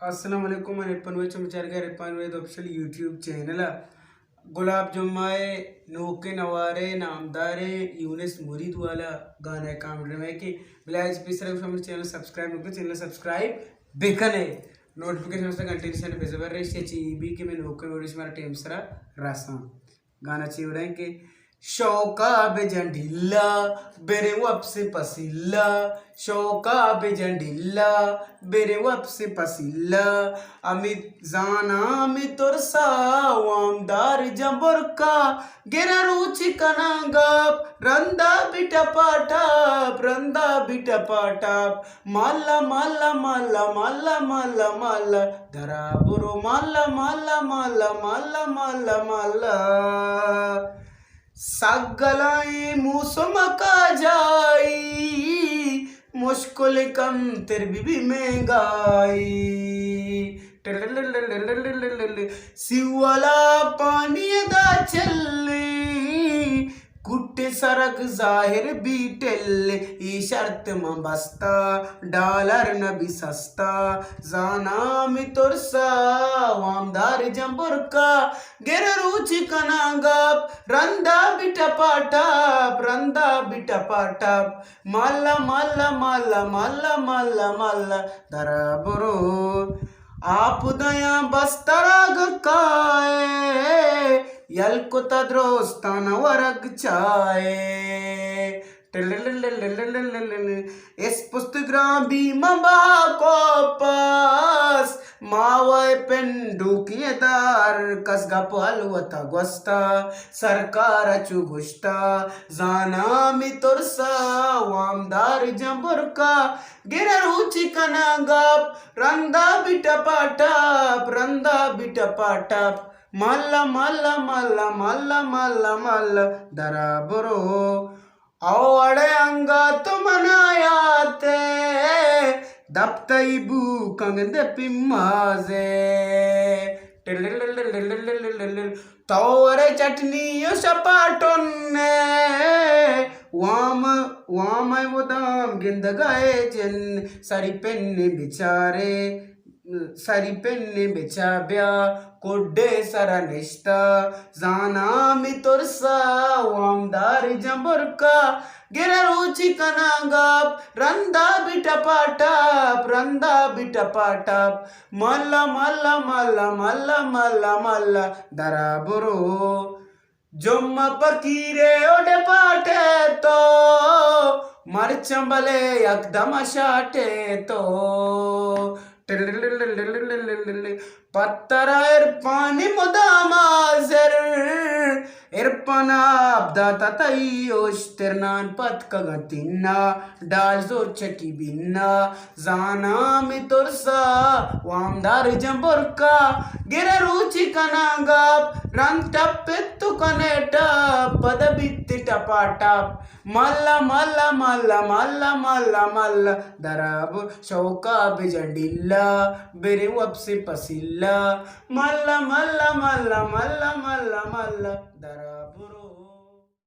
अस्सलाम वालेकुम मैं रिपनवे चमचार का रिपनवे ऑफिशियल यूट्यूब चैनल गुलाब जम्माए नोके नवारे नामदारे यूनिस मुरीद वाला गाना काम है कि बिलाज पे सिर्फ हम चैनल सब्सक्राइब बेकन है नोटिफिकेशन से कंटिन्यूशन बेजबर रही से चीबी के मैं नोके नोटिस मारा टेम सरा रासा गाना चाहिए रहे कि शौका बेजंडिल्ला बेरे वप से पसीला शौका बेजंडिल्ला बेरे वप से पसीला अमित जाना अमित और सावामदार जबर का गेरा रुचि कनागप रंदा बिटा पाटाप माला माला माला माला माला माला धरा बुरो माला माला माला माला माला माला सगलाई मौसम का जाई मुश्किल कम तेरे भी महंगाई सिवाला पानी दा चले कुट्टे सरक जाहिर बीटेल ये शर्त में बस्ता डॉलर न भी सस्ता जाना में तुरसा वामदार जंबर का गिर रुचि कनागप रंदा बिटा पाटाप माला माला माला माला माला माला दरा बरो आप दया बस्तराग काए यल्को तद्रोस्तान वरग चाए इस पुस्तक बीमा को पास मावे पेंडू की दार कसगा पलवता गोस्ता सरकार चुगुस्ता जाना मी तुरसा वामदार जंबर का गिरा रुचि कनागप रंदा बिटा पाटाप मल्ला मल्ला मल्ला मल्ला मल्ला मल्ला दरा बरो औड़े अंगा तुम नायाते दप्तई बू कंगदे पिम्माजे तोरे चटनी सपाटोन्ने वाम वो दाम गिंद गए जन सरी पेन्ने बेचा ब्या कोड्डे सरा निष्ठा जाना मी तुरसा वामदार जंबर का गिरा रुचि कनागप रंदा बिटा पाटाप मल्ला मल्ला मल्ला मल्ला मल्ला मल्ला दरा बुरो जुम्मा पकीरे ओडे पाटे तो मरचंबले एकदम शाटे तो पत्तरा इरपानी मुदामाजर इरपना अब्दा ततयोश तिरनान पत कगतिन्ना डाल जोर चकी बिन्ना जाना मी तुरसा वामदार जंबर का गिरा रुचि कनागप रंग टप्पित्तु कनेटा पद बित्ति टपाटप मल्ला मल्ला मल्ला मल्ला मल्ला मल्ला दराब शौका बेजंडिल्ला बेरे वप से पसीला मल्ला मल्ला मल्ला मल्ला मल्ला मल्ला दराब